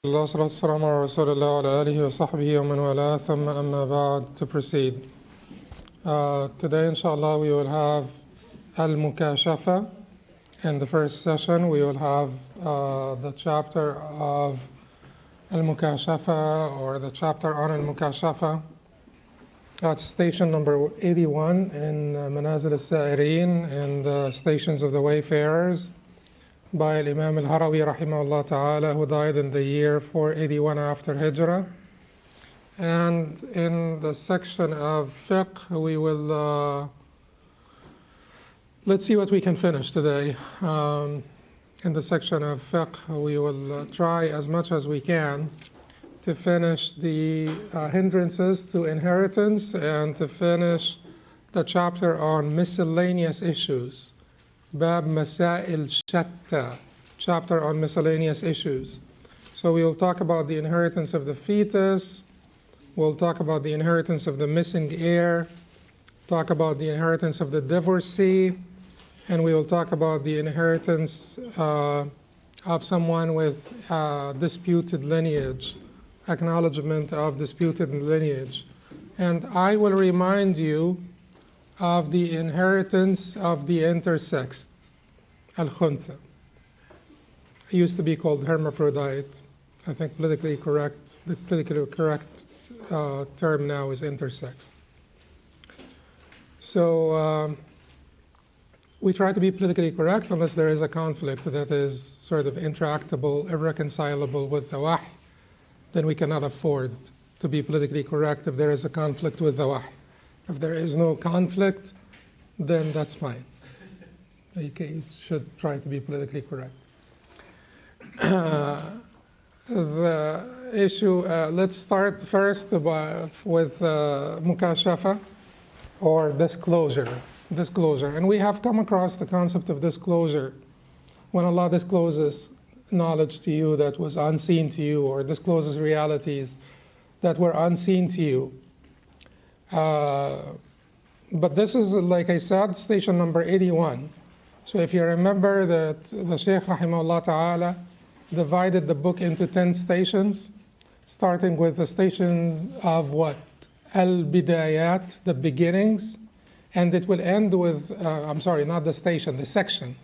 To proceed. Today, inshallah, we will have al-Mukashafa. In the first session, we will have the chapter of al-Mukashafa, or the chapter on al-Mukashafa. That's station number 81 in Manaazil As-Saa'ireen, and the stations of the Wayfarers, by Imam al-Harawi rahimahullah ta'ala, who died in the year 481 after Hijrah. And in the section of fiqh, we will let's see what we can finish today. In the section of fiqh, we will try as much as we can to finish the hindrances to inheritance, and to finish the chapter on miscellaneous issues. Bab Masail Shatta, chapter on miscellaneous issues. So we will talk about the inheritance of the fetus, we'll talk about the inheritance of the missing heir, talk about the inheritance of the divorcee, and we will talk about the inheritance of someone with disputed lineage, acknowledgement of disputed lineage. And I will remind you of the inheritance of the intersex, al-Khuntha. It used to be called hermaphrodite. I think the politically correct term now is intersex. So we try to be politically correct unless there is a conflict that is sort of intractable, irreconcilable with the wahy. Then we cannot afford to be politically correct if there is a conflict with the wahy. If there is no conflict, then that's fine. You should try to be politically correct. The issue, let's start first with Mukashafa, or disclosure. And we have come across the concept of disclosure. When Allah discloses knowledge to you that was unseen to you, or discloses realities that were unseen to you. But this is, like I said, station number 81. So if you remember that the Shaykh rahimahullah ta'ala divided the book into 10 stations, starting with the stations of what? Al-Bidayat, the beginnings, and it will end with, I'm sorry, not the station, the section.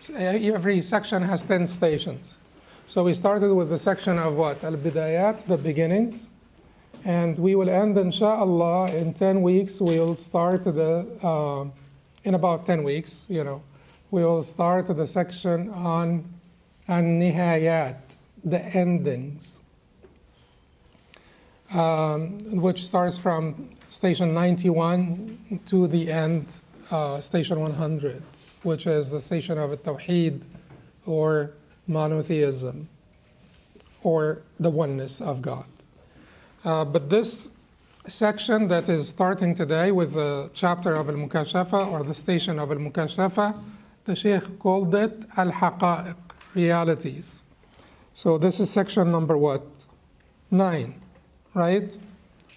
So every section has 10 stations. So we started with the section of what? Al-Bidayat, the beginnings. And we will end, inshallah, in 10 weeks. We will start in about 10 weeks, we will start the section on Nihayat, the endings, which starts from station 91 to the end, station 100, which is the station of Tawheed, or monotheism, or the oneness of God. But this section that is starting today with the chapter of al-Mukashafa, or the station of al-Mukashafa, the Shaykh called it al-Haqa'iq, realities. So this is section number what? 9, right?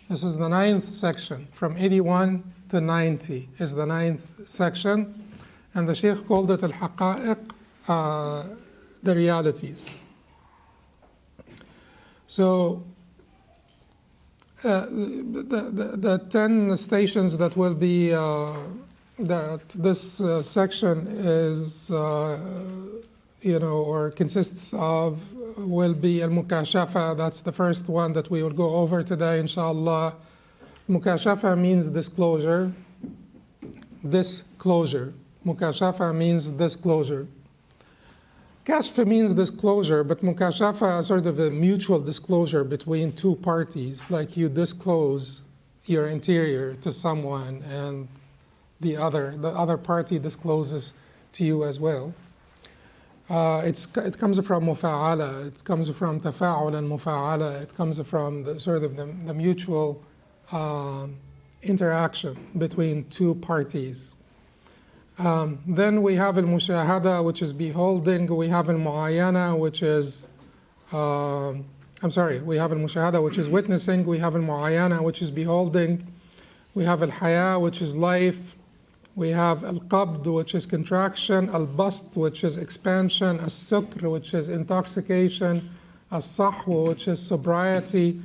This is the 9th section. From 81 to 90 is the 9th section. And the Shaykh called it al-Haqa'iq, the realities. So the 10 stations that will be, that this section is, or consists of, will be al-Mukashafa. That's the first one that we will go over today, inshallah. Mukashafa means disclosure. Disclosure. Mukashafa means disclosure. Kashf means disclosure, but Mukashafa is sort of a mutual disclosure between two parties, like you disclose your interior to someone and the other party discloses to you as well. It comes from mufa'ala, it comes from tafa'ul and mufa'ala, it comes from the mutual interaction between two parties. Then we have al-mushahada, which is beholding. We have al-mu'ayana, which is, we have al-mushahada, which is witnessing. We have al-mu'ayana, which is beholding. We have al-haya, which is life. We have al-qabd, which is contraction. Al-bast, which is expansion. Al-sukr, which is intoxication. as-sahw, which is sobriety,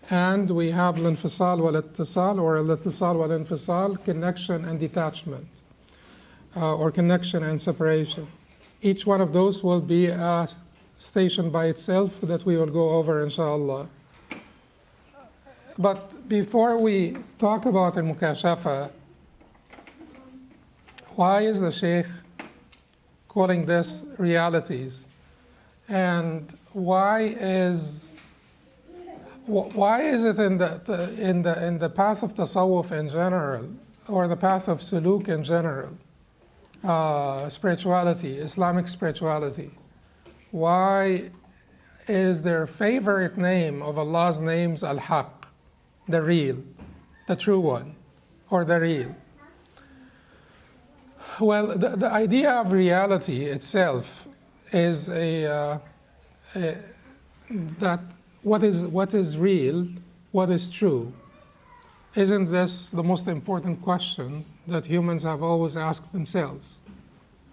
and we have al-infisal wal-ittisal, or al-ittisal wal-infisal, connection and detachment, or connection and separation. Each one of those will be a station by itself that we will go over, inshallah. But before we talk about al-mukashafa, why is the Shaykh calling this realities? And why is it in the path of tasawwuf in general, or the path of suluk in general, spirituality, Islamic spirituality, why is their favorite name of Allah's names al-Haq, the real, the true one, or the real? Well, the idea of reality itself is that what is real, what is true. Isn't this the most important question that humans have always asked themselves?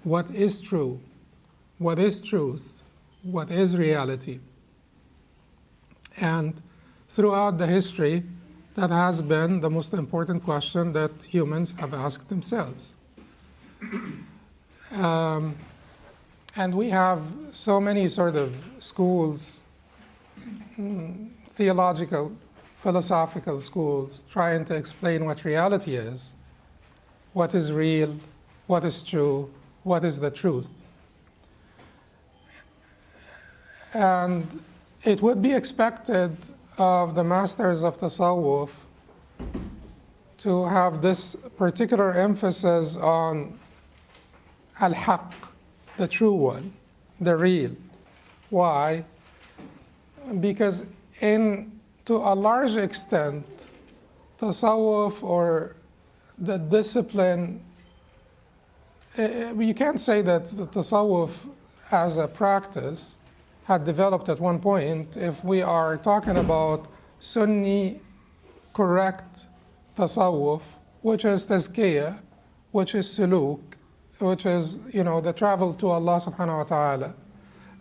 What is true? What is truth? What is reality? And throughout the history, that has been the most important question that humans have asked themselves. And we have so many sort of schools, theological, philosophical schools, trying to explain what reality is, what is real, what is true, what is the truth. And it would be expected of the masters of tasawwuf to have this particular emphasis on al-Haq, the true one, the real. Why? Because to a large extent, tasawwuf, or the discipline, you can't say that the tasawwuf as a practice had developed at one point if we are talking about Sunni correct tasawwuf, which is tazkiyah, which is suluk, which is, the travel to Allah subhanahu wa ta'ala,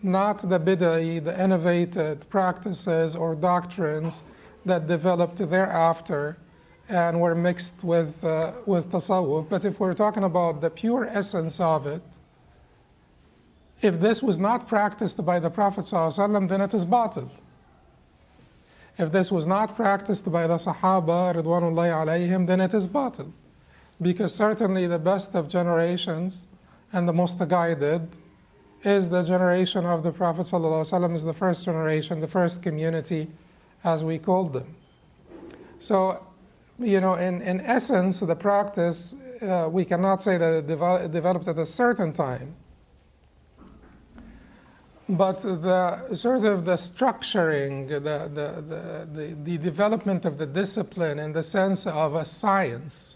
not the bid'ah, the innovated practices or doctrines that developed thereafter and were mixed with tasawwuf. But if we're talking about the pure essence of it, if this was not practiced by the Prophet ﷺ, then it is batil. If this was not practiced by the Sahaba, Ridwanullahi alayhim, then it is batil. Because certainly the best of generations and the most guided is the generation of the Prophet ﷺ, is the first generation, the first community, as we called them. So, in essence, the practice, we cannot say that it developed at a certain time. But the sort of the structuring, the development of the discipline in the sense of a science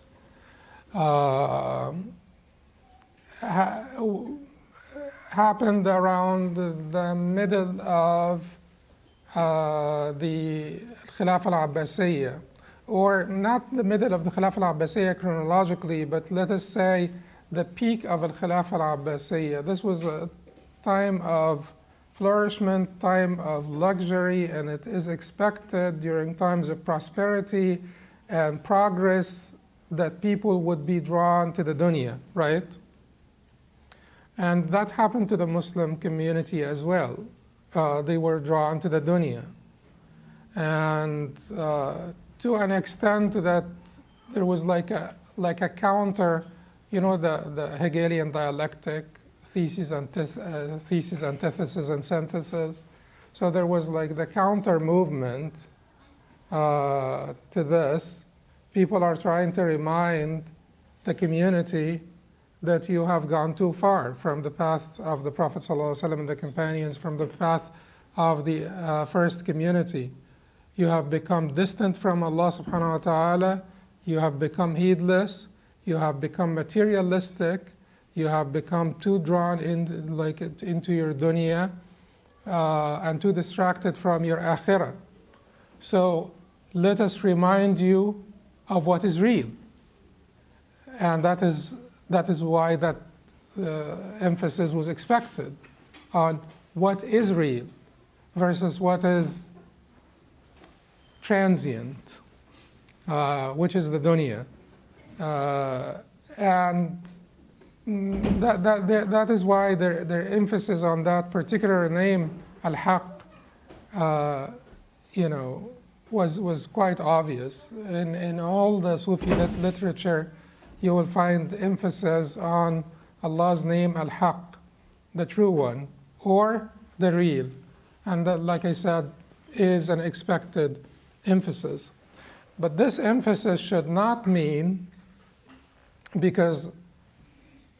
happened around the middle of the Khilafah al-Abbasiyya, or not the middle of the Khilafah al-Abbasiyya chronologically, but let us say the peak of al-Khilafah al-Abbasiyya. This was a time of flourishment, time of luxury, and it is expected during times of prosperity and progress that people would be drawn to the dunya, right? And that happened to the Muslim community as well. They were drawn to the dunya. And to an extent that there was like a counter, the Hegelian dialectic, thesis, antithesis, and synthesis. So there was like the counter movement to this. People are trying to remind the community that you have gone too far from the path of the Prophet ﷺ and the companions, from the path of the first community. You have become distant from Allah subhanahu wa ta'ala. You have become heedless. You have become materialistic. You have become too drawn into your dunya and too distracted from your akhirah. So let us remind you of what is real. And that is why that emphasis was expected on what is real. versus what is transient, which is the dunya. And that is why their emphasis on that particular name, al-Haq, was quite obvious. In all the Sufi literature, you will find emphasis on Allah's name, al-Haq, the true one, or the real. And that, like I said, is an expected emphasis. But this emphasis should not mean, because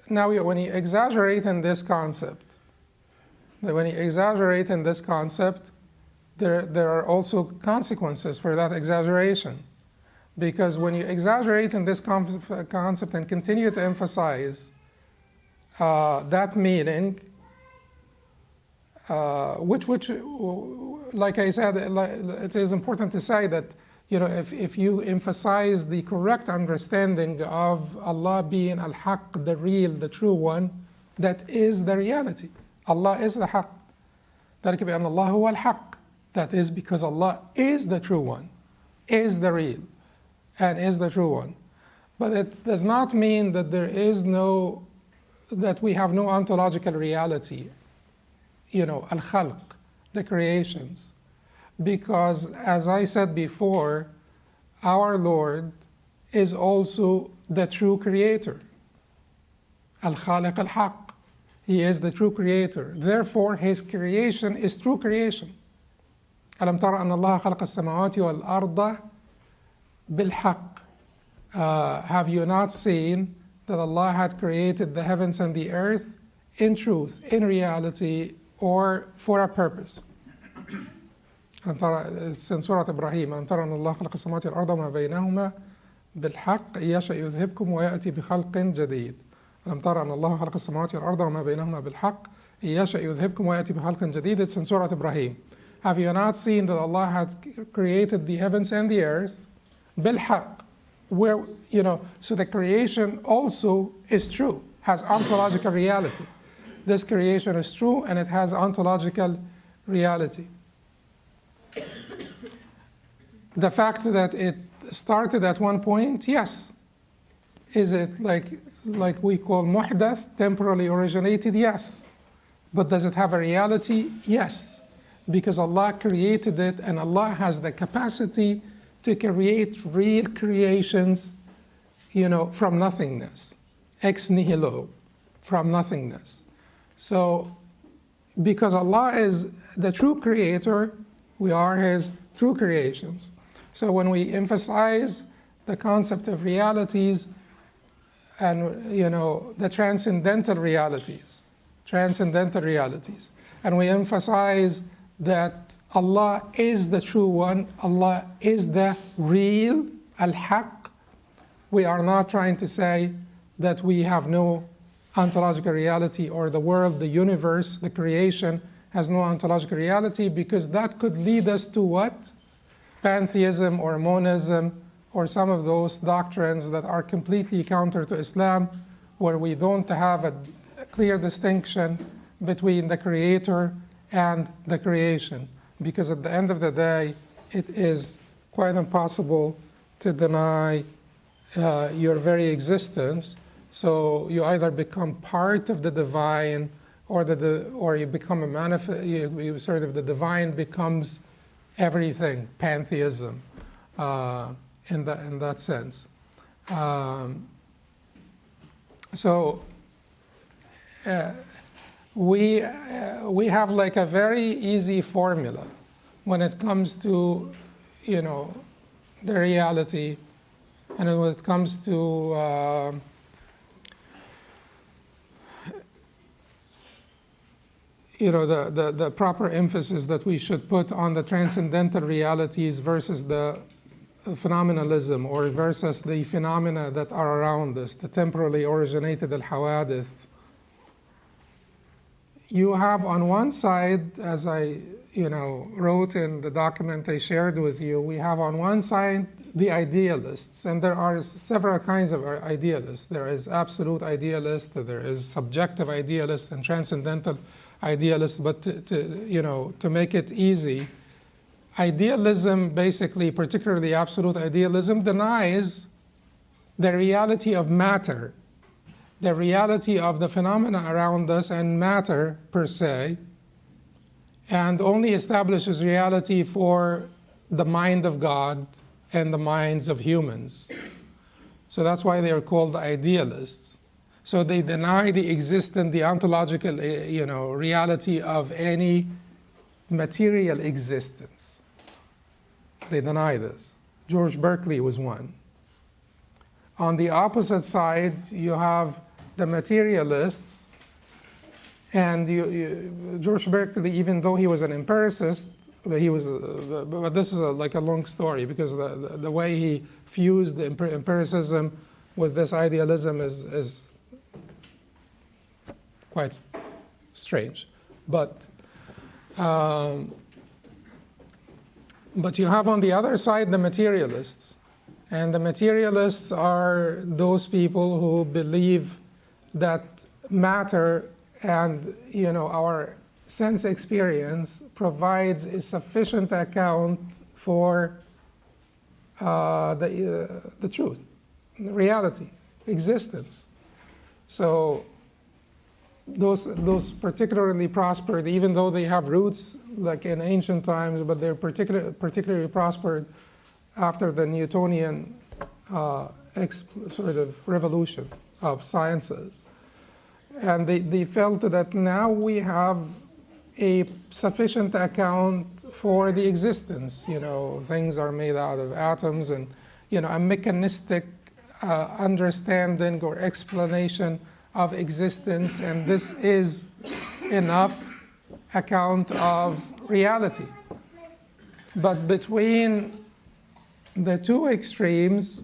now when you exaggerate in this concept, there are also consequences for that exaggeration. Because when you exaggerate in this concept and continue to emphasize that meaning, which, like I said, it is important to say that, if you emphasize the correct understanding of Allah being al-Haq, the real, the true one, that is the reality. Allah is the Haq. ذلك بأن الله هو الحق. That is because Allah is the true one, is the real, and is the true one. But it does not mean that that we have no ontological reality, al-Khalq, the creations. Because, as I said before, our Lord is also the true creator. Al-Khaliq al-Haq. He is the true creator. Therefore, his creation is true creation. أَلَمْ تَرَ أَنَّ اللَّهَ خَلَقَ السَّمَاوَاتِ وَالْأَرْضَ بِالْحَقِّ. Have you not seen that Allah had created the heavens and the earth in truth, in reality, or for a purpose? It's in Surah Ibrahim. ألم ترى أن الله خلق السماوات والأرض وما بينهما بالحق يشأ يذهبكم ويأتي بخلق جديد. ألم ترى أن الله خلق السماوات والأرض وما بينهما بالحق يشأ يذهبكم ويأتي بخلق جديد. It's in Surah Ibrahim. Have you not seen that Allah had created the heavens and the earth بالحق? Where, so the creation also is true, has ontological reality. This creation is true and it has ontological reality. The fact that it started at one point, yes. Is it like we call muhdath, temporally originated? Yes. But does it have a reality? Yes. Because Allah created it, and Allah has the capacity to create real creations, from nothingness. Ex nihilo, from nothingness. So, because Allah is the true creator, we are His true creations. So when we emphasize the concept of realities and, the transcendental realities, and we emphasize that Allah is the true one, Allah is the real, al-Haq, we are not trying to say that we have no ontological reality, or the world, the universe, the creation has no ontological reality, because that could lead us to what? Pantheism or monism, or some of those doctrines that are completely counter to Islam, where we don't have a clear distinction between the creator and the creation. Because at the end of the day, it is quite impossible to deny your very existence. So you either become part of the divine, or you become a the divine becomes everything, pantheism, in that sense. We have like a very easy formula when it comes to, the reality, and when it comes to the proper emphasis that we should put on the transcendental realities versus the phenomenalism, or versus the phenomena that are around us, the temporally originated al-hawadith. You have on one side, as I wrote in the document I shared with you, we have on one side the idealists, and there are several kinds of idealists. There is absolute idealist, there is subjective idealist, and transcendental idealist. But to make it easy, idealism, basically, particularly absolute idealism, denies the reality of matter, the reality of the phenomena around us and matter per se, and only establishes reality for the mind of God and the minds of humans. So that's why they are called idealists. So they deny the existence, the ontological, reality of any material existence. They deny this. George Berkeley was one. On the opposite side, you have the materialists, and George Berkeley, even though he was an empiricist, but this is like a long story, because the way he fused the empiricism with this idealism is quite strange. But you have on the other side the materialists. And the materialists are those people who believe that matter and our sense experience provides a sufficient account for the truth, the reality, existence. So those particularly prospered, even though they have roots like in ancient times, but they're particularly prospered after the Newtonian sort of revolution of sciences. And they felt that now we have a sufficient account for the existence. Things are made out of atoms, and a mechanistic understanding or explanation of existence, and this is enough account of reality. But between the two extremes,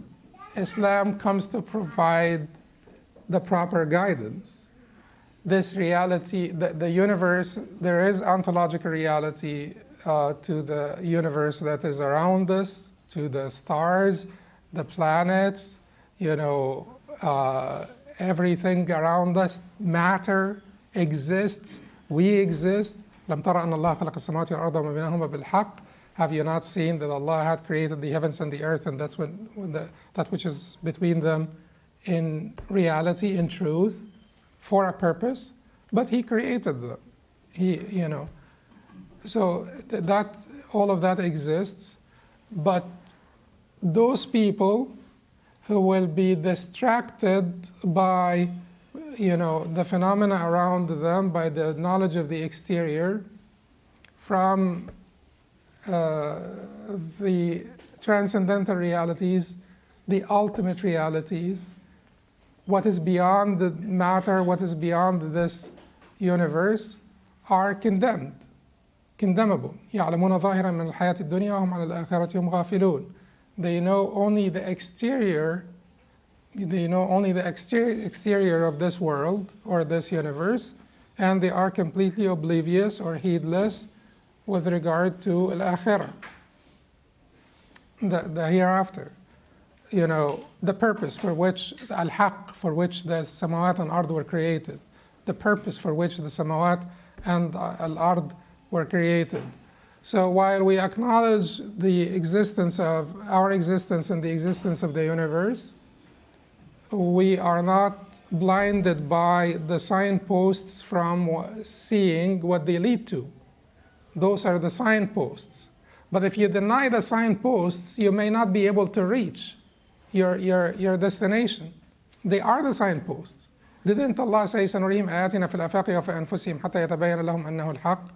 Islam comes to provide the proper guidance. This reality, the universe, there is ontological reality to the universe that is around us, to the stars, the planets, everything around us, matter exists, we exist. لم ترى أن الله خلق السماوات والأرض وما بينهما بالحق. Have you not seen that Allah had created the heavens and the earth, and that's that which is between them in reality, in truth, for a purpose? But He created them. So that all of that exists. But those people who will be distracted by the phenomena around them, by the knowledge of the exterior, from the transcendental realities, the ultimate realities, what is beyond the matter, what is beyond this universe, are condemnable. يعلمون ظاهرا من الحياة الدنيا وهم عن الآخرة هم غافلون. They know only the exterior. They know only the exterior of this world or this universe, and they are completely oblivious or heedless with regard to al-akhirah, the hereafter. The purpose for which, al-haq, for which the samawat and ard were created, the purpose for which the samawat and al-ard were created. So while we acknowledge the existence of our existence and the existence of the universe, we are not blinded by the signposts from seeing what they lead to. Those are the signposts. But if you deny the signposts, you may not be able to reach your destination. They are the signposts. Didn't Allah say, سَنُرِيهِمْ آيَاتِنَا فِي الْآفَاقِ وَفِي أَنفُسِهِمْ حَتَّى يَتَبَيَّنَ لَهُمْ أَنَّهُ الْحَقُّ?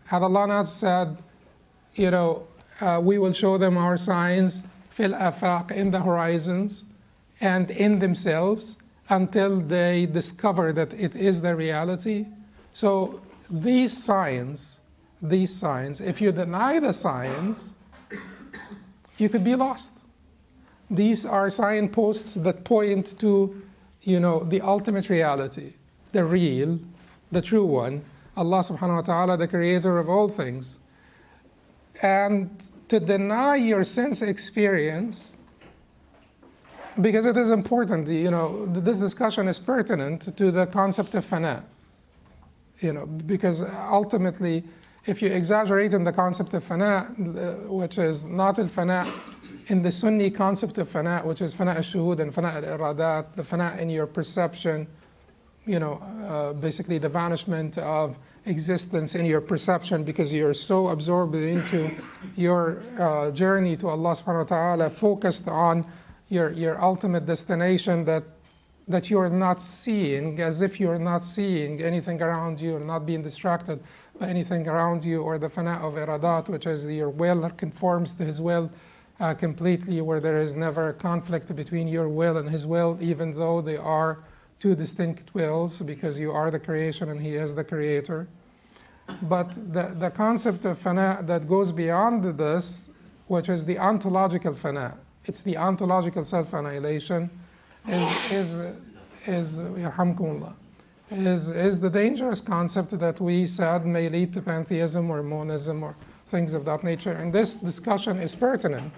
Had Allah not said, we will show them our signs, fil afaq, in the horizons, and in themselves, until they discover that it is the reality? So these signs, if you deny the signs, you could be lost. These are signposts that point to, the ultimate reality, the real, the true one, Allah subhanahu wa ta'ala, the creator of all things. And to deny your sense experience, because it is important, this discussion is pertinent to the concept of fana. Because ultimately, if you exaggerate in the concept of fana, which is not al-fana in the Sunni concept of fana, which is fana al-shuhud and fana al-iradat, the fana in your perception, basically the vanishment of existence in your perception because you're so absorbed into your journey to Allah subhanahu wa ta'ala, focused on your ultimate destination that you're not seeing, as if you're not seeing anything around you, or not being distracted by anything around you, or the fana of iradat, which is your will conforms to His will completely, where there is never a conflict between your will and His will, even though they are two distinct wills, because you are the creation and He is the creator. But the concept of fana that goes beyond this, which is the ontological fana, it's the ontological self-annihilation, is the dangerous concept that we said may lead to pantheism or monism or things of that nature. And this discussion is pertinent.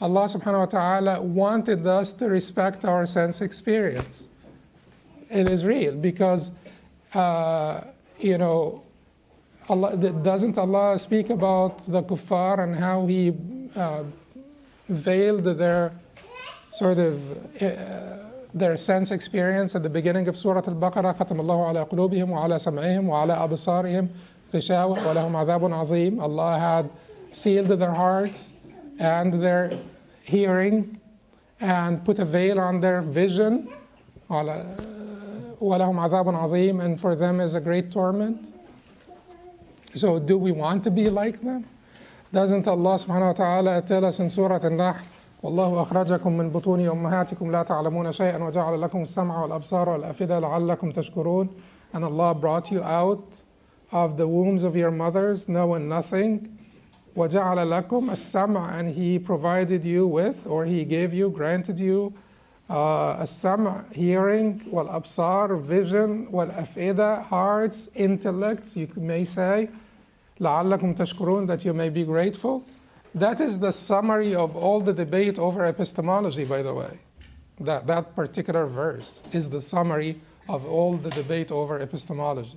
Allah subhanahu wa ta'ala wanted us to respect our sense experience. It is real because, doesn't Allah speak about the kuffar and how He veiled their sort of their sense experience at the beginning of Surah Al-Baqarah? ختم الله على قلوبهم وعلى سمعهم وعلى أبصارهم غشاوة ولهم عذاب عظيم. Allah had sealed their hearts and their hearing and put a veil on their vision. وَلَهُمْ عَذَابٌ عَظِيمٌ, and for them is a great torment. So do we want to be like them? Doesn't Allah subhanahu wa ta'ala tell us in Surah Al-Nahl, وَاللَّهُ أَخْرَجَكُم مِّن بُطُونِ أُمَّهَاتِكُمْ لَا تَعْلَمُونَ شَيْئًا وَجَعَلَ لَكُمُ السَّمْعَ وَالْأَبْصَارَ وَالْأَفْئِدَةَ لَعَلَّكُمْ تَشْكُرُونَ. And Allah brought you out of the wombs of your mothers, knowing nothing. وَجَعَلَ لَكُمْ السَّمْعَ, and He provided you with, or He gave you, granted you, السَّمْعَ, hearing, وَالْأَبْصَارَ, vision, وَالْأَفْئِدَةَ, hearts, intellects, you may say, لَعَلَّكُمْ تَشْكُرُونَ, that you may be grateful. That is the summary of all the debate over epistemology, by the way. That particular verse is the summary of all the debate over epistemology,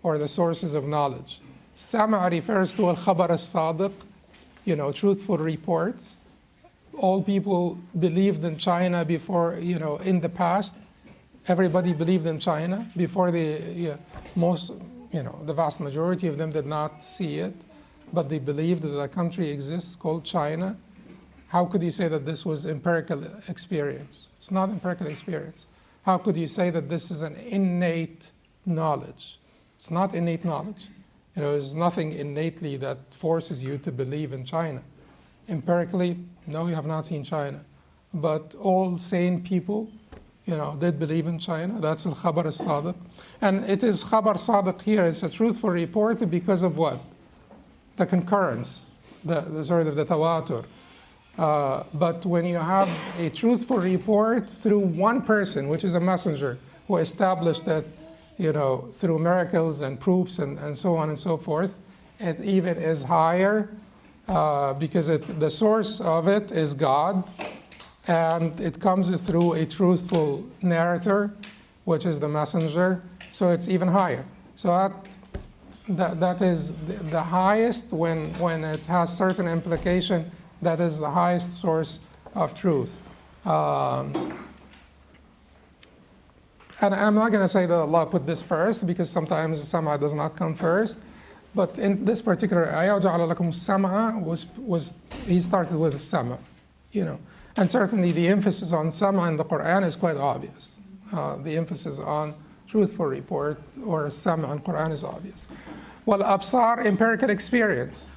or the sources of knowledge. Sama' refers to al-Khabar As-Sadiq, truthful reports. All people believed in China before, in the past. Everybody believed in China before the vast majority of them did not see it, but they believed that a country exists called China. How could you say that this was empirical experience? It's not empirical experience. How could you say that this is an innate knowledge? It's not innate knowledge. There's nothing innately that forces you to believe in China. Empirically, no, you have not seen China. But all sane people, did believe in China. That's al-Khabar As-Sadiq. And it is Khabar Sadiq here. It's a truthful report because of what? The concurrence, the sort of the tawatur. But when you have a truthful report through one person, which is a messenger, who established that, through miracles and proofs and so on and so forth, it even is higher because the source of it is God, and it comes through a truthful narrator, which is the messenger, so it's even higher. So that is the highest when it has certain implication. That is the highest source of truth. And I'm not going to say that Allah put this first, because sometimes the Sam'a does not come first. But in this particular ayah, وَجَعَلَ لَكُمُ السَّمْعَ was he started with Sam'a, And certainly the emphasis on Sam'a in the Quran is quite obvious. The emphasis on truthful report or Sam'a in Quran is obvious. Well, Absar, empirical experience.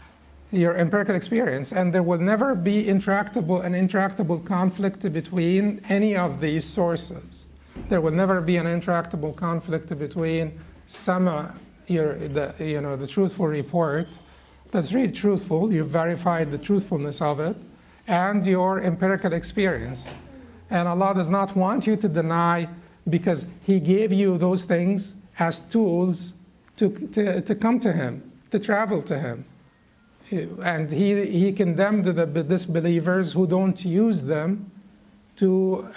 Your empirical experience, and there will never be an intractable conflict between any of these sources. There will never be an intractable conflict between Sama, the truthful report, that's really truthful, you've verified the truthfulness of it, and your empirical experience. And Allah does not want you to deny, because He gave you those things as tools to come to Him, to travel to Him. and he condemned the disbelievers who don't use them to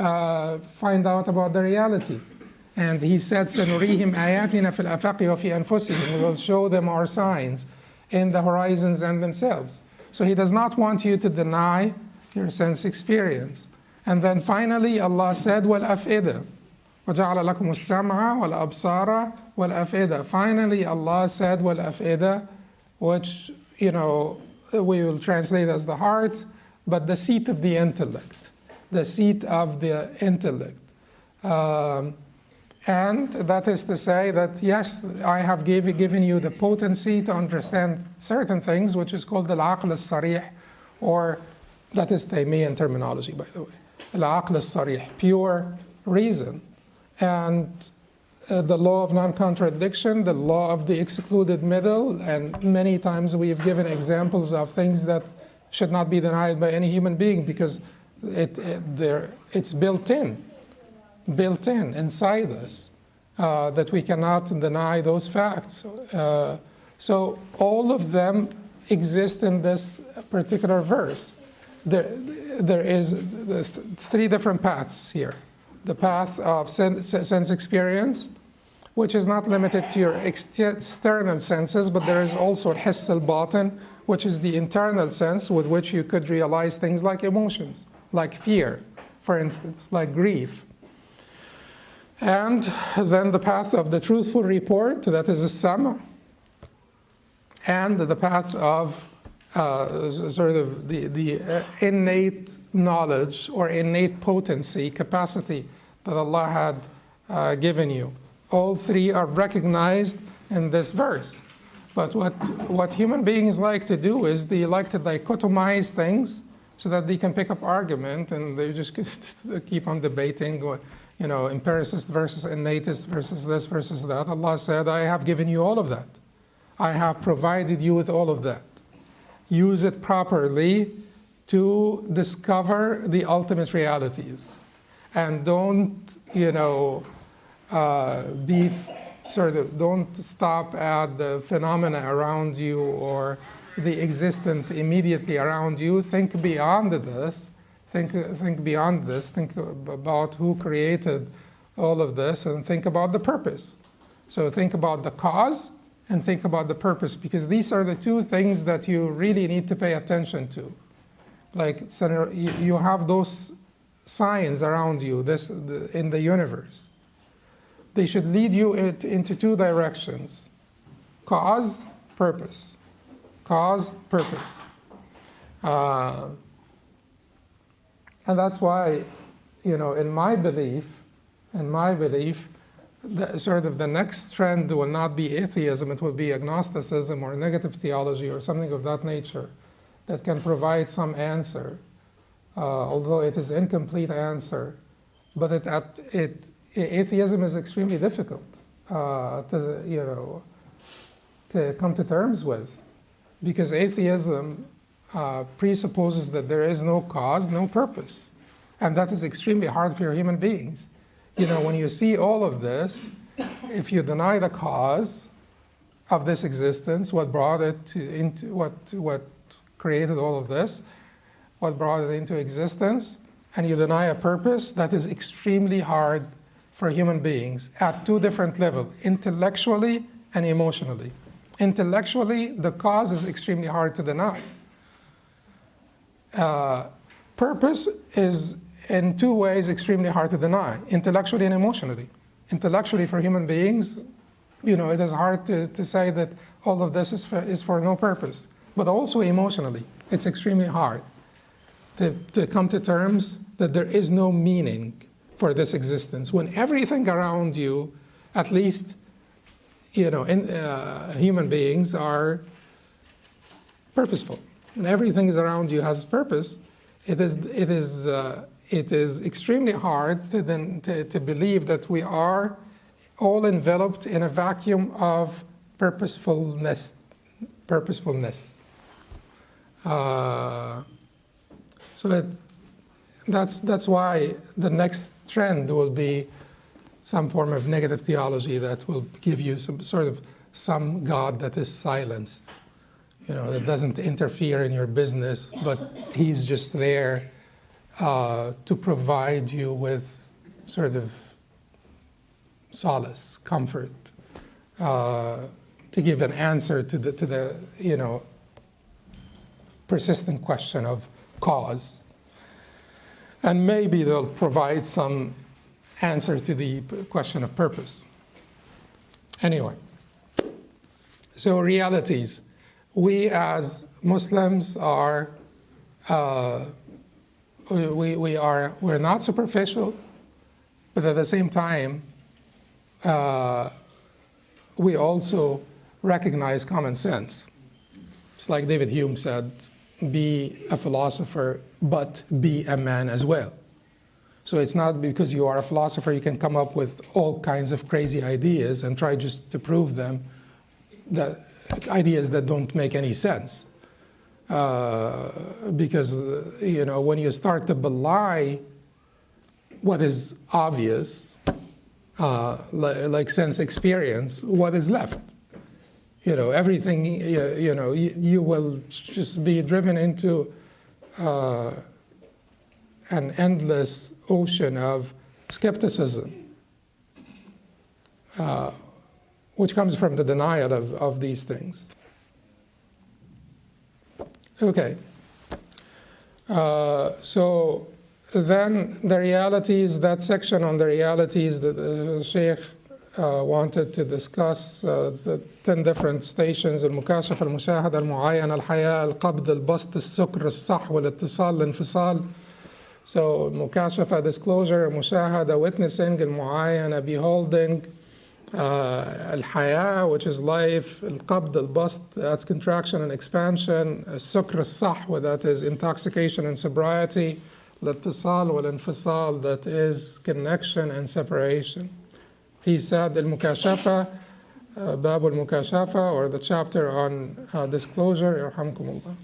find out about the reality. And he said, سَنُرِيهِمْ آيَاتِنَا فِي الْآفَاقِ وَفِي أَنفُسِهِمْ. We will show them our signs in the horizons and themselves. So he does not want you to deny your sense experience. And then finally, Allah said, وَالْأَفْئِدَةِ وَجَعَلَ لَكُمُ السَّمْعَ وَالْأَبْصَارَ وَالْأَفْئِدَةِ. Finally, Allah said, وَالْأَفْئِدَةِ, which, we will translate as the heart, but the seat of the intellect. The seat of the intellect. And that is to say that, yes, I have given you the potency to understand certain things, which is called al-Aql As-Sarīh, or that is Taymiyyah terminology, by the way. Al-Aql As-Sarīh, pure reason. And the law of non-contradiction, the law of the excluded middle, and many times we've given examples of things that should not be denied by any human being because it's built in inside us, that we cannot deny those facts. So all of them exist in this particular verse. There is three different paths here. The path of sense experience, which is not limited to your external senses, but there is also al-Hiss al-Batin, which is the internal sense with which you could realize things like emotions, like fear, for instance, like grief. And then the path of the truthful report, that is as-Sam', and the path of sort of the innate knowledge or innate potency, capacity that Allah had given you. All three are recognized in this verse. But what human beings like to do is they like to dichotomize things so that they can pick up argument, and they just keep on debating, empiricist versus innatist versus this versus that. Allah said, I have given you all of that. I have provided you with all of that. Use it properly to discover the ultimate realities. And don't, don't stop at the phenomena around you or the existent immediately around you. Think beyond this. Think beyond this. Think about who created all of this, and think about the purpose. So think about the cause and think about the purpose, because these are the two things that you really need to pay attention to. Like, you have those signs around you in the universe. They should lead you into two directions: cause, purpose. Cause, purpose. And that's why, in my belief, the next trend will not be atheism, it will be agnosticism or negative theology or something of that nature that can provide some answer, although it is incomplete answer. But atheism is extremely difficult to come to terms with, because atheism presupposes that there is no cause, no purpose. And that is extremely hard for human beings. When you see all of this, if you deny the cause of this existence, what brought it into what created all of this, what brought it into existence, and you deny a purpose, that is extremely hard for human beings at two different levels, intellectually and emotionally. Intellectually, the cause is extremely hard to deny. Purpose is in two ways extremely hard to deny, intellectually and emotionally. Intellectually, for human beings, it is hard to say that all of this is for no purpose. But also emotionally, it's extremely hard to come to terms that there is no meaning for this existence, when everything around you, at least human beings, are purposeful. When everything is around you has purpose, it is extremely hard to believe that we are all enveloped in a vacuum of purposefulness. That's why the next trend will be some form of negative theology that will give you some God that is silenced. that doesn't interfere in your business, but he's just there to provide you with sort of solace, comfort, to give an answer to the persistent question of cause. And maybe they'll provide some answer to the question of purpose. Anyway, so realities. We as Muslims are, we're not superficial, but at the same time, we also recognize common sense. It's like David Hume said, be a philosopher, but be a man as well. So it's not because you are a philosopher you can come up with all kinds of crazy ideas and try just to prove them, that ideas that don't make any sense. Because when you start to belie what is obvious, like sense experience, what is left? Everything, you will just be driven into an endless ocean of skepticism, which comes from the denial of these things. Okay. So then the realities, that section on the realities that the Shaykh wanted to discuss, the 10 different stations: المكاشفة، المشاهدة، المعاينة، الحياة، القبض، البسط، السكر، الصح، والاتصال، الانفصال. So مكاشفة, disclosure; مشاهدة, witnessing; المعاينة, beholding; الحياة, which is life; القبض, البسط, that's contraction and expansion; السكر الصح, that is intoxication and sobriety; الاتصال والانفصال, that is connection and separation. He said المكاشفة, باب المكاشفة, or the chapter on disclosure, يرحمكم الله.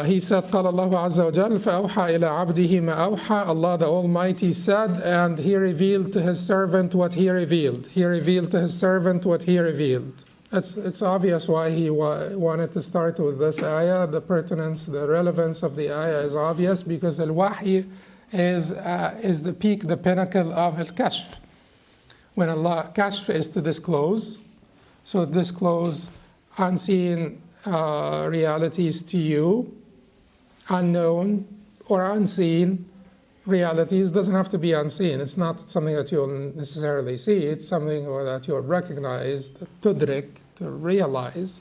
He said قال الله عز وجل فأوحى إلى عبده ما أوحى. Allah the Almighty said, and He revealed to His servant what He revealed. He revealed to His servant what He revealed. It's obvious why He wanted to start with this ayah. The pertinence, the relevance of the ayah is obvious, because al-Wahy is the peak, the pinnacle of al-Kashf. When Allah, Kashf is to disclose, so disclose unseen realities to you, unknown or unseen realities. Doesn't have to be unseen. It's not something that you'll necessarily see. It's something that you'll recognize, tudrik, to realize.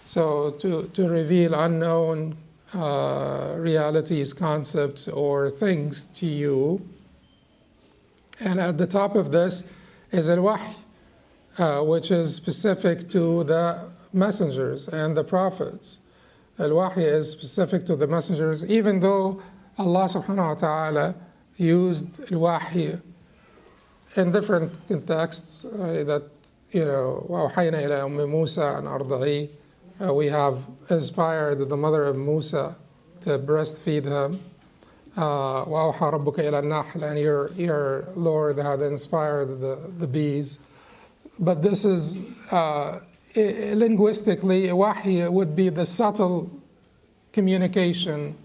So to reveal unknown realities, concepts, or things to you. And at the top of this is al-Wahy, which is specific to the messengers and the prophets. Al-Wahy is specific to the messengers, even though Allah subhanahu wa ta'ala used al-Wahy in different contexts, that, وَأَوْحَيْنَا إِلَىٰ أُمِّ مُوسَىٰ أَنْ أَرْضَعِيهِ. We have inspired the mother of Musa to breastfeed him. وَأَوْحَى رَبُّكَ إِلَى النَّحْلِ, and your Lord had inspired the bees. But this is, linguistically, Wahy would be the subtle communication.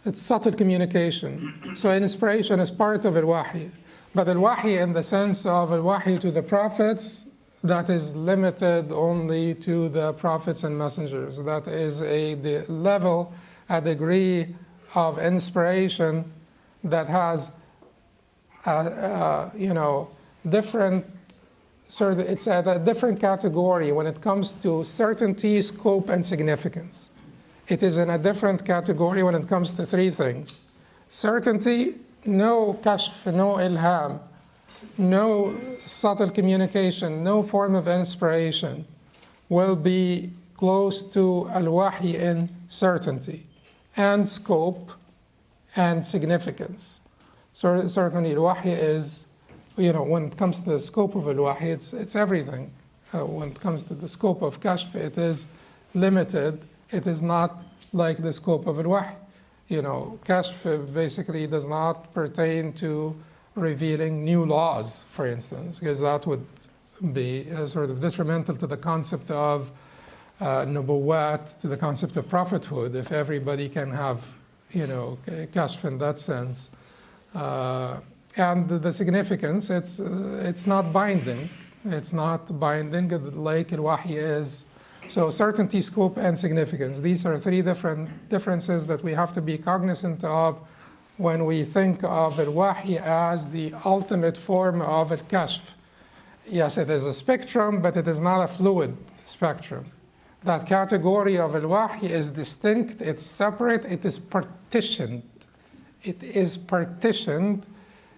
It's subtle communication. So inspiration is part of al-Wahy. But al-Wahy in the sense of al-Wahy to the prophets, that is limited only to the prophets and messengers. That is the level, a degree of inspiration that has, different, it's at a different category when it comes to certainty, scope, and significance. It is in a different category when it comes to three things. Certainty, no kashf, no ilham, no subtle communication, no form of inspiration will be close to al-Wahy in certainty and scope and significance. So certainly al-Wahy is, when it comes to the scope of al-Wahy, it's everything. When it comes to the scope of kashf, it is limited. It is not like the scope of al-Wahy. Kashf basically does not pertain to revealing new laws, for instance, because that would be sort of detrimental to the concept of nubuwat, to the concept of prophethood, if everybody can have, kashf in that sense. And the significance, it's not binding. It's not binding like al-wahy is. So certainty, scope, and significance. These are three different differences that we have to be cognizant of when we think of al-wahy as the ultimate form of al-kashf. Yes, it is a spectrum, but it is not a fluid spectrum. That category of al-wahy is distinct, it's separate, it is partitioned. It is partitioned.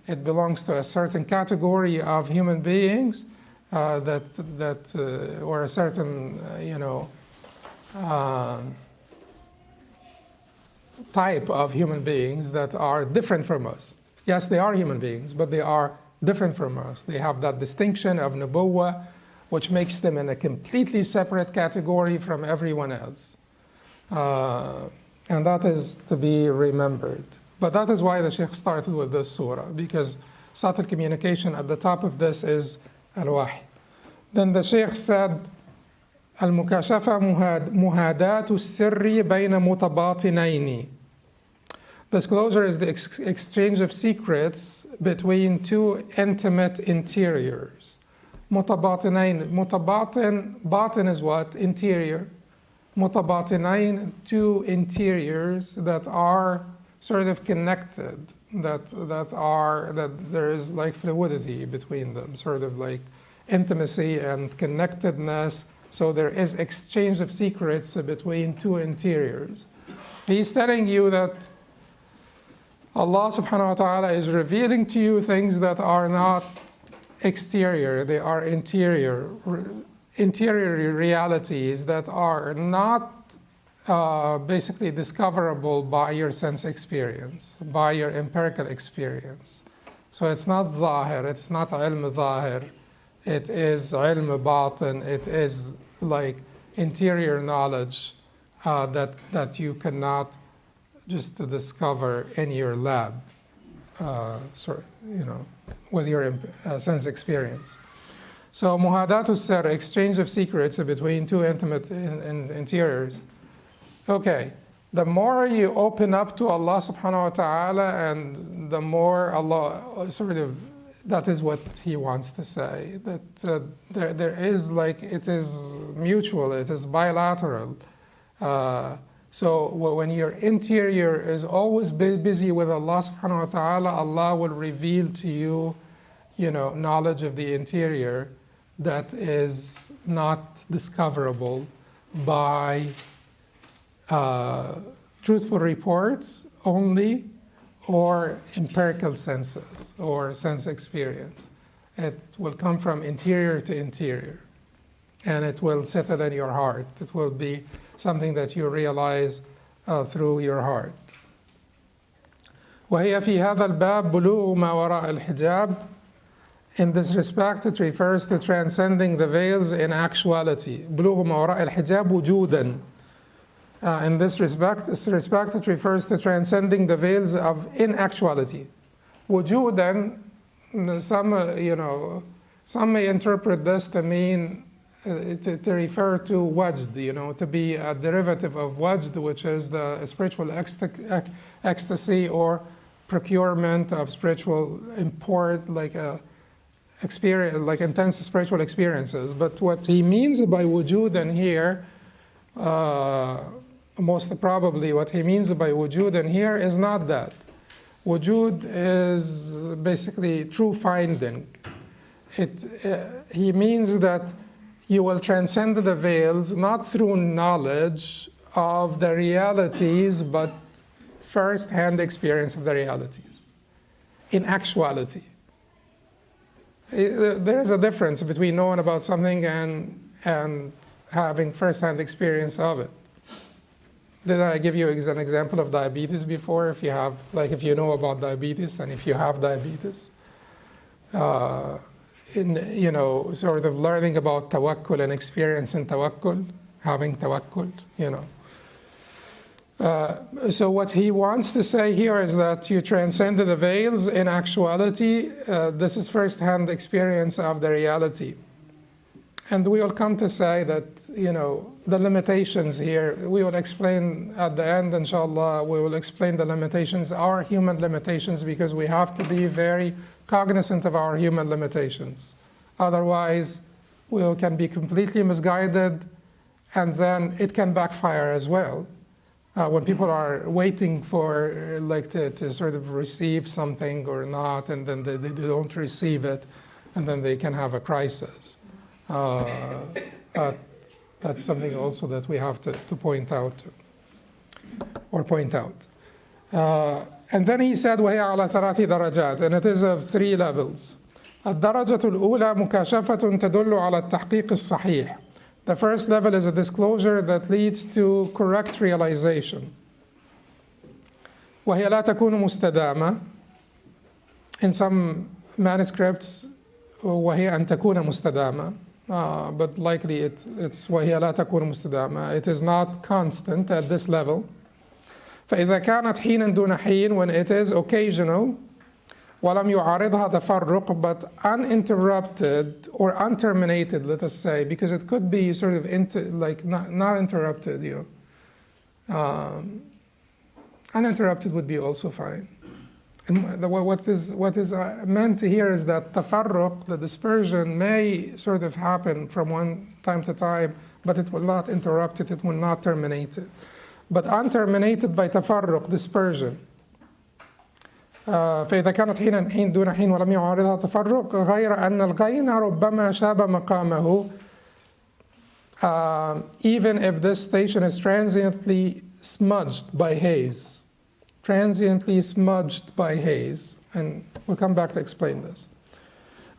It belongs to a certain category of human beings or a certain, type of human beings that are different from us. Yes, they are human beings, but they are different from us. They have that distinction of nubuwwah, which makes them in a completely separate category from everyone else. And that is to be remembered. But that is why the Shaykh started with this surah, because subtle communication at the top of this is al-wahy. Then the Shaykh said, al-mukashafa muhadatu sirri bayna mutabatinaini. Disclosure is the exchange of secrets between two intimate interiors. Mutabatinain. Batin is what? Interior. Mutabatinain, two interiors that are sort of connected, that there is like fluidity between them, sort of like intimacy and connectedness. So there is exchange of secrets between two interiors. He's telling you that Allah subhanahu wa ta'ala is revealing to you things that are not exterior, they are interior realities that are not basically discoverable by your sense experience, by your empirical experience. So it's not zahir, it's not ilm zahir, it is ilm batin, it is like interior knowledge that you cannot just discover in your lab, with your sense experience. So muhadatu sir, exchange of secrets between two intimate interiors. Okay, the more you open up to Allah subhanahu wa ta'ala, and the more Allah that is what He wants to say, that there is like, it is mutual, it is bilateral. So when your interior is always busy with Allah subhanahu wa ta'ala, Allah will reveal to you, knowledge of the interior that is not discoverable by truthful reports only, or empirical senses or sense experience. It will come from interior to interior, and it will settle in your heart. It will be something that you realize through your heart. وهي في هذا الباب بلوغ ما وراء الحجاب. In this respect, it refers to transcending the veils in actuality. بلوغ ما وراء الحجاب وجودا. In this respect, it refers to transcending the veils of inactuality. وجودا, some may interpret this to mean to refer to wajd, to be a derivative of wajd, which is the spiritual ecstasy or procurement of spiritual import, like experience, like intense spiritual experiences. But what he means by wujudan here, most probably what he means by wujudan here is not that. Wujud is basically true finding. He means that you will transcend the veils not through knowledge of the realities, but first-hand experience of the realities in actuality. There is a difference between knowing about something and having first-hand experience of it. Did I give you an example of diabetes before? If you know about diabetes and if you have diabetes, sort of learning about tawakkul and experience in tawakkul, having tawakkul, So what he wants to say here is that you transcend the veils in actuality. This is first-hand experience of the reality. And we will come to say that, the limitations here, we will explain at the end, inshallah, we will explain the limitations, our human limitations, because we have to be very cognizant of our human limitations. Otherwise, we can be completely misguided, and then it can backfire as well. When people are waiting for, to sort of receive something or not, and then they don't receive it, and then they can have a crisis. That's something also that we have to point out. And then he said, وَهِيَ عَلَى ثَلَاثِ دَرَجَاتٍ, and it is of 3 levels. الدرجة الأولى مكاشفة تدل على التحقيق الصحيح. The first level is a disclosure that leads to correct realization. وهي لا تكون مستدامة. In some manuscripts, وهي أن تكون مستدامة. But likely it's وهي لا تكون مستدامة. It is not constant at this level. فإذا كانت حين دون حين, when it is occasional, ولم يعارضها تفرق, but uninterrupted or unterminated, let us say, because it could be sort of not interrupted. Uninterrupted would be also fine. And what is meant here is that tafarruq, the dispersion, may sort of happen from one time to time, but it will not interrupt it, it will not terminate it. But unterminated by tafarruq, dispersion. فإذا كانت حين دون حين ولم يعارضها تفرق غير أن الغين ربما شاب مقامه, even if this station is transiently smudged by haze. Transiently smudged by haze. And we'll come back to explain this.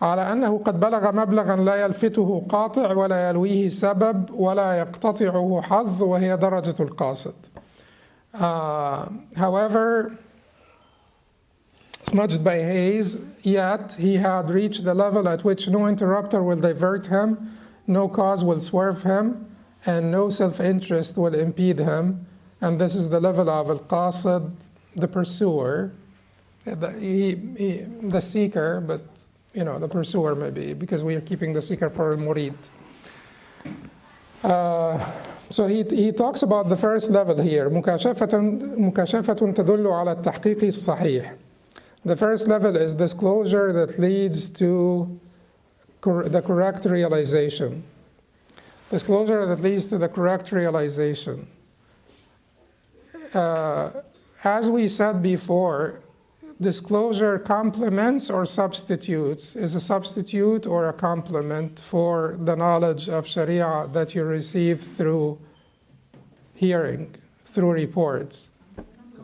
على أنه قد بلغ مبلغا لا يلفته قاطع ولا يلويه سبب ولا يقتطعه حظ وهي درجة القاصد. However, smudged by haze, yet he had reached the level at which no interrupter will divert him, no cause will swerve him, and no self-interest will impede him. And this is the level of al-qasid, the pursuer, the seeker, but the pursuer maybe, because we are keeping the seeker for al-murid. So he talks about the first level here, مكاشفة تدل على التحقيق الصحيح. The first level is disclosure that leads to the correct realization. Disclosure that leads to the correct realization. As we said before, disclosure complements or substitutes, is a substitute or a complement for the knowledge of Sharia that you receive through hearing, through reports.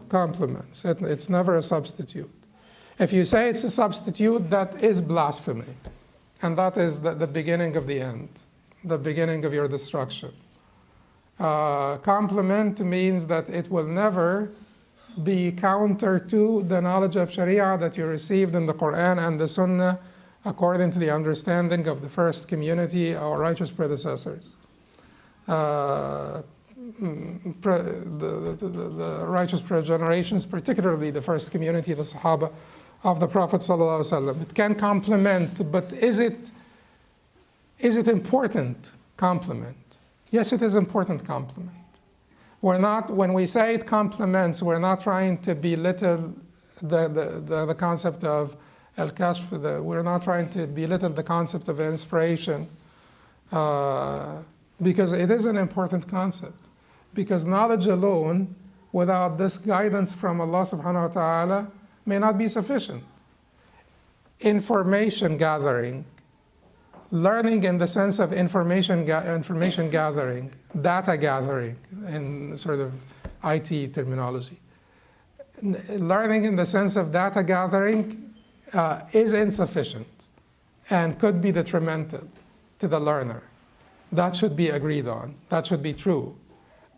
Complements. It's never a substitute. If you say it's a substitute, that is blasphemy. And that is the beginning of the end, the beginning of your destruction. Complement means that it will never be counter to the knowledge of Sharia that you received in the Quran and the Sunnah according to the understanding of the first community, our righteous predecessors. The righteous generations, particularly the first community, the Sahaba of the Prophet ﷺ. It can complement, but is it important complement? Yes, it is important complement. When we say it complements, we're not trying to belittle the concept of al-kashf, we're not trying to belittle the concept of inspiration, because it is an important concept. Because knowledge alone, without this guidance from Allah subhanahu wa ta'ala, may not be sufficient. Information gathering, learning in the sense of information gathering, data gathering in sort of IT terminology. Learning in the sense of data gathering is insufficient and could be detrimental to the learner. That should be agreed on. That should be true.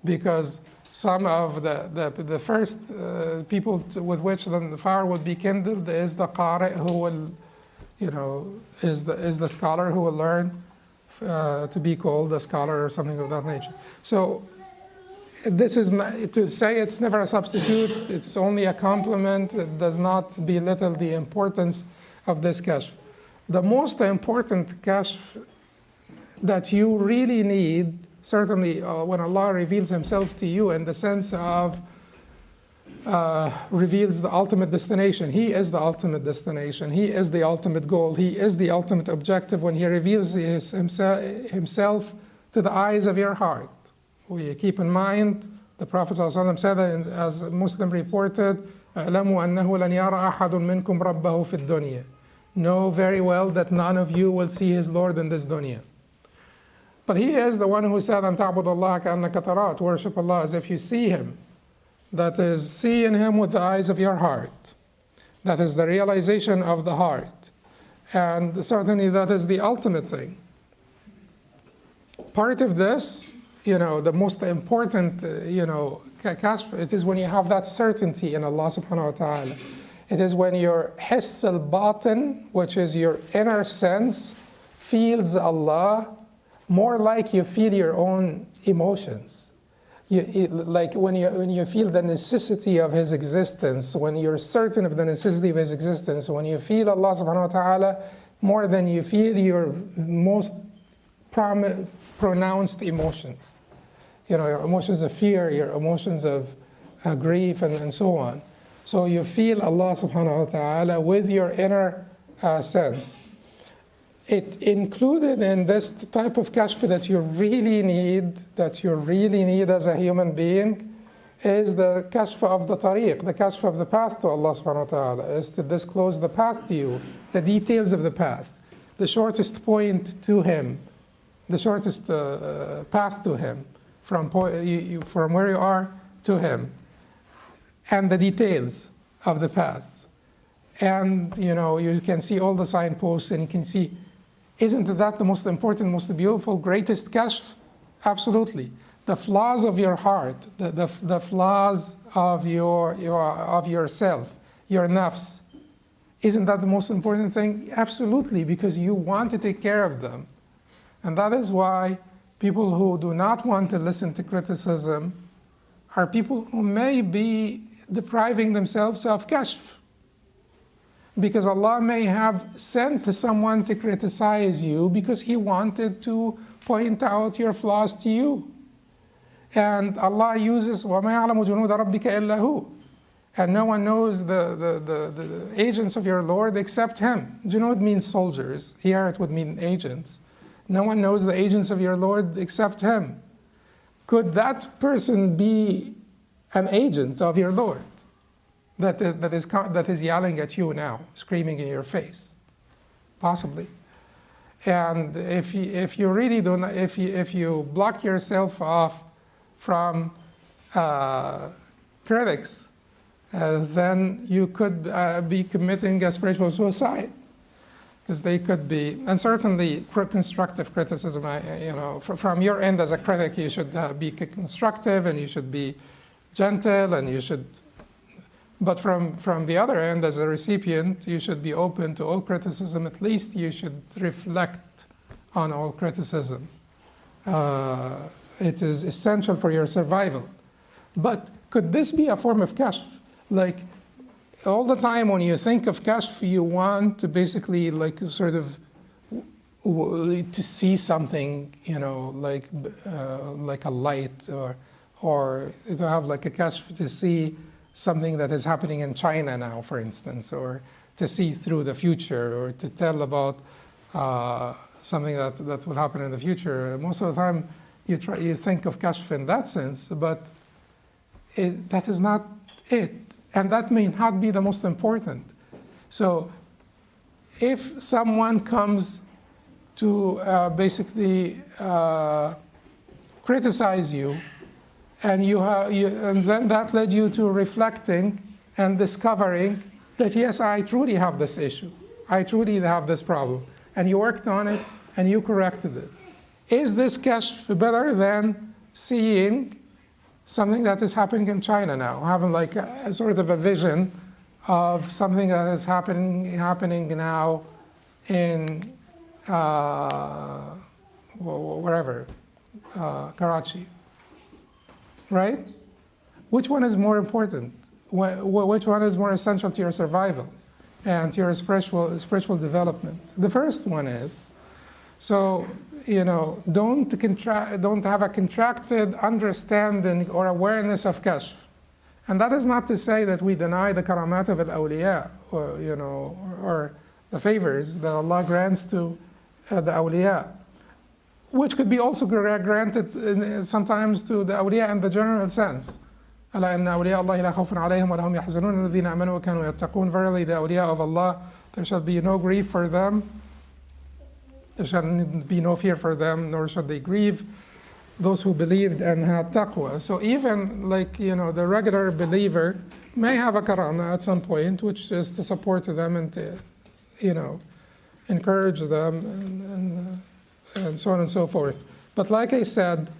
Because some of the first people with which the fire will be kindled is the qari who will, is the scholar who will learn to be called a scholar or something of that nature. So this is not, to say it's never a substitute, it's only a complement. It does not belittle the importance of this kashf. The most important kashf that you really need, certainly when Allah reveals Himself to you in the sense of reveals the ultimate destination. He is the ultimate destination. He is the ultimate goal. He is the ultimate objective when He reveals Himself to the eyes of your heart. We keep in mind, the Prophet ﷺ said, as Muslim reported, اعلموا أنه لن يرى أحد منكم ربه في الدنيا. Know very well that none of you will see his Lord in this dunya. But He is the one who said, أن تعبد الله كأنك تراه, to worship Allah as if you see Him. That is, seeing Him with the eyes of your heart. That is the realization of the heart. And certainly that is the ultimate thing. Part of this, the most important, kashf, it is when you have that certainty in Allah subhanahu wa ta'ala. It is when your hiss al-batin, which is your inner sense, feels Allah more like you feel your own emotions. Like when you feel the necessity of His existence, when you're certain of the necessity of His existence, when you feel Allah subhanahu wa ta'ala more than you feel your most pronounced emotions. Your emotions of fear, your emotions of grief, and so on. So you feel Allah subhanahu wa ta'ala with your inner sense. It included in this type of kashf that you really need as a human being, is the kashf of the tariq, the kashf of the path to Allah subhanahu wa ta'ala, is to disclose the path to you, the details of the path, the shortest point to Him, the shortest path to Him, from where you are to Him, and the details of the path. And you can see all the signposts, and you can see, isn't that the most important, most beautiful, greatest kashf? Absolutely. The flaws of your heart, the flaws of yourself, your nafs. Isn't that the most important thing? Absolutely, because you want to take care of them. And that is why people who do not want to listen to criticism are people who may be depriving themselves of kashf. Because Allah may have sent someone to criticize you because He wanted to point out your flaws to you. And Allah uses وَمَا يَعْلَمُ جُنُودَ رَبِّكَ إِلَّا هُ. And no one knows the agents of your Lord except Him. Junud means soldiers. Here it would mean agents. No one knows the agents of your Lord except Him. Could that person be an agent of your Lord that is yelling at you now, screaming in your face? Possibly. And if you really don't, if you block yourself off from critics, then you could be committing a spiritual suicide, because they could be, and certainly constructive criticism. From your end as a critic, you should be constructive, and you should be gentle, and you should. But from the other end, as a recipient, you should be open to all criticism. At least you should reflect on all criticism. It is essential for your survival. But could this be a form of kashf? Like, all the time when you think of kashf, you want to basically sort of to see something, like a light, or to have like a kashf to see something that is happening in China now, for instance, or to see through the future, or to tell about something that will happen in the future. Most of the time, you think of kashf in that sense, but that is not it, and that may not be the most important. So, if someone comes to basically criticize you, and and then that led you to reflecting and discovering that, yes, I truly have this issue. I truly have this problem. And you worked on it, and you corrected it. Is this kashf better than seeing something that is happening in China now? Having like a sort of a vision of something that is happening now in wherever, Karachi. Right? Which one is more important? Which one is more essential to your survival and to your spiritual development? The first one is So, don't have a contracted understanding or awareness of kashf. And that is not to say that we deny the karamat of al-awliya, or the favors that Allah grants to the awliya, which could be also granted sometimes to the awliya in the general sense. ألا إن أولياء الله لا خوف عليهم ولا هم يحزنون الذين آمنوا وكانوا يتقون. Verily, the awliya of Allah, there shall be no grief for them, there shall be no fear for them, nor shall they grieve, those who believed and had taqwa. So even the regular believer may have a karama at some point, which is to support them and to, encourage them and so on and so forth. But like I said,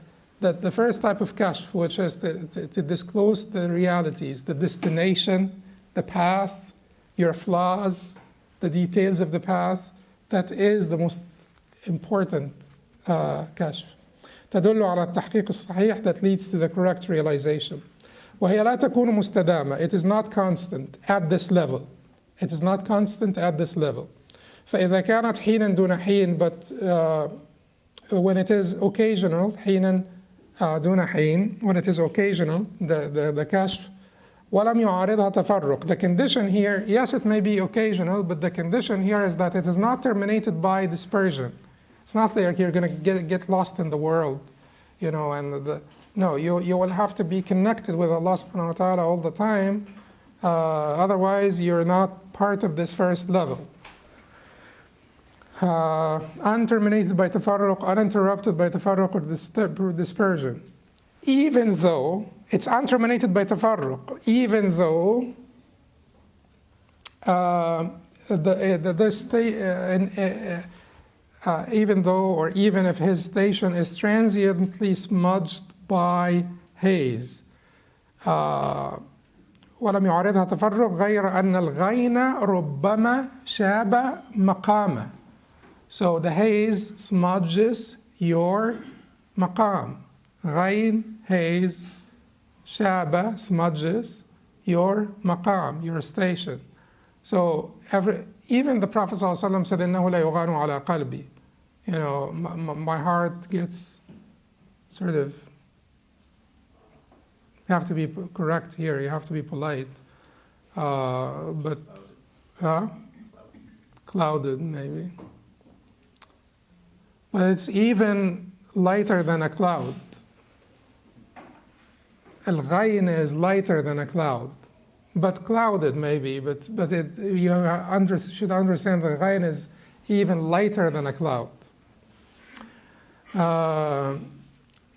that the first type of kashf, which is to disclose the realities, the destination, the past, your flaws, the details of the past, that is the most important kashf. تدل على التحقيق الصحيح, that leads to the correct realization. وهي لا تكون مستدامة. It is not constant at this level. It is not constant at this level. فإذا كانت حينا دون حين, but when it is occasional, حينا دون حين, when it is occasional, the kashf, ولم يعارضها تفرق. The condition here, yes, it may be occasional, but the condition here is that it is not terminated by dispersion. It's not like you're going to get lost in the world, no, you will have to be connected with Allah subhanahu wa ta'ala all the time. Otherwise, you're not part of this first level. Unterminated by tafarruq, uninterrupted by tafarruq or dispersion. Even though it's unterminated by tafarruq, even though even if his station is transiently smudged by haze. ولم يعارضها تفرق غير أن الغين ربما شاب مقامه. So the haze smudges your maqam. غين, haze, shaba, smudges your maqam, your station. So even the Prophet ﷺ said, إِنَّهُ لَا يُغَانُ عَلَىٰ قَلْبِي. My heart gets sort of, you have to be correct here, you have to be polite. Clouded maybe. But it's even lighter than a cloud. Al-ghayn is lighter than a cloud. But clouded maybe, but you should understand that ghayn is even lighter than a cloud.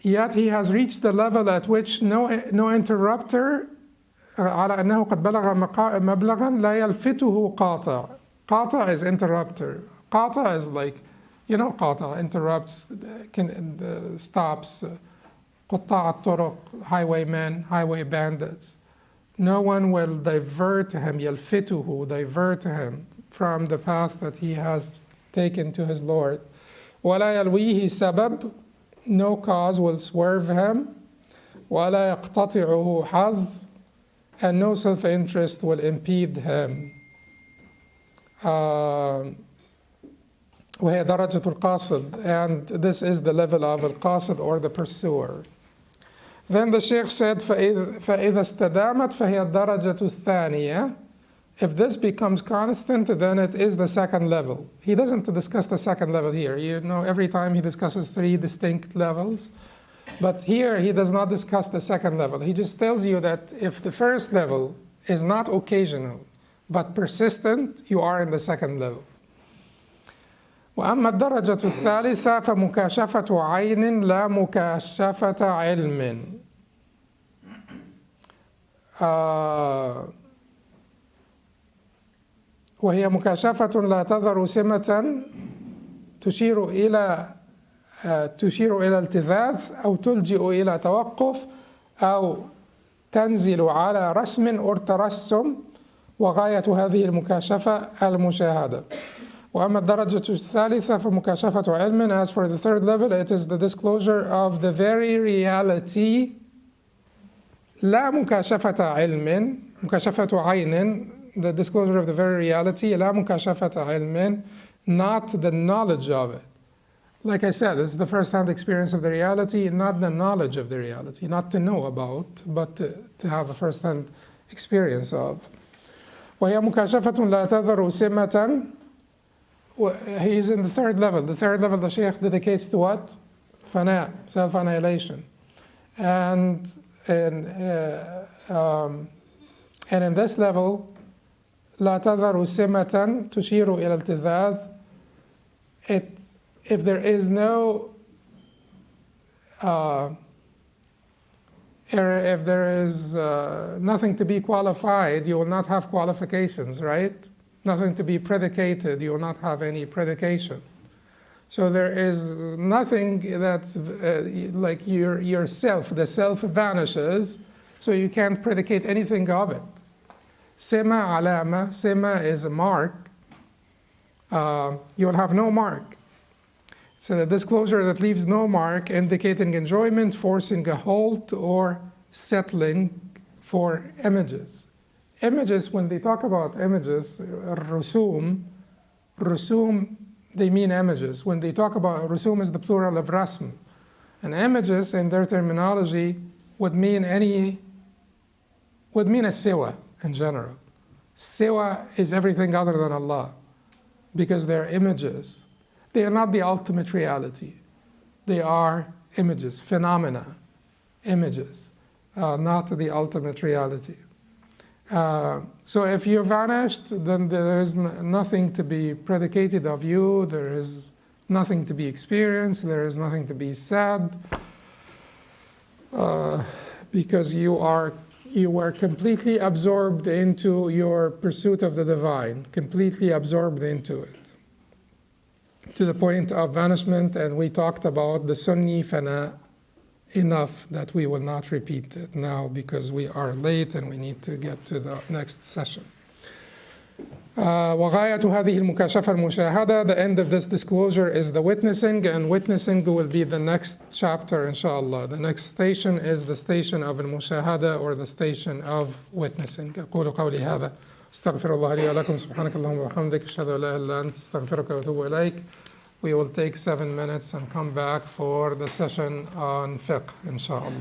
Yet he has reached the level at which no interrupter على أنه قد بلغ مبلغا لا يلفته قاطع. قاطع is interrupter. قاطع is like, قاطع interrupts, stops, قطاع الطرق, highwaymen, highway bandits. No one will divert him, يلفته, divert him from the path that he has taken to his Lord. ولا يلويه سبب, no cause will swerve him. ولا يقتطعه حظ, and no self-interest will impede him. وهي درجة القاصد, and this is the level of al-qasid or the pursuer. Then the Shaykh said, فإذا استدامت فهي الدرجة الثانية. If this becomes constant, then it is the second level. He doesn't discuss the second level here. Every time he discusses 3 distinct levels. But here he does not discuss the second level. He just tells you that if the first level is not occasional, but persistent, you are in the second level. وأما الدرجة الثالثة فمكاشفة عين لا مكاشفة علم. وهي مكاشفة لا تظهر سمة تشير إلى التذاذ أو تلجئ إلى توقف أو تنزل على رسم أو ترسم، وغاية هذه المكاشفة المشاهدة. وأما الدرجة الثالثة فمكاشفة علم. As for the third level, it is the disclosure of the very reality. لا مكاشفة علم، مكاشفة عين, the disclosure of the very reality. لا مكاشفة علم, not the knowledge of it. like I said, it's the first-hand experience of the reality, not the knowledge of the reality, not to know about, but to have a first-hand experience of. وهي مكاشفة لا تذر سمة. He's in the third level. The third level the Shaykh dedicates to what? Fana, self-annihilation. And in this level, لا تذر سمة تشير إلى التذاذ. If there is no if there is nothing to be qualified, you will not have qualifications, right? Nothing to be predicated, you will not have any predication. So there is nothing that, like yourself, the self vanishes, so you can't predicate anything of it. Sima alama, sima is a mark. You will have no mark. So the disclosure that leaves no mark, indicating enjoyment, forcing a halt, or settling for images. Images, when they talk about images, rusum, they mean images. When they talk about rusum is the plural of rasm. And images, in their terminology, would mean a siwa in general. Siwa is everything other than Allah, because they're images. They are not the ultimate reality. They are images, phenomena, images, not the ultimate reality. So if you're vanished, then there is nothing to be predicated of you, there is nothing to be experienced, there is nothing to be said, because you are completely absorbed into your pursuit of the divine, completely absorbed into it, to the point of vanishment. And we talked about the Sunni fana enough that we will not repeat it now because we are late and we need to get to the next session. وغاية هذه المكاشفة المشاهدة, the end of this disclosure is the witnessing, and witnessing will be the next chapter inshallah. The next station is the station of al-mushahada, or the station of witnessing. أقول قولي هذا استغفر الله لي ولكم سبحانك اللهم وبحمدك أشهد أن لا إله إلا أنت أستغفرك وأتوب إليك. We will take 7 minutes and come back for the session on fiqh inshallah.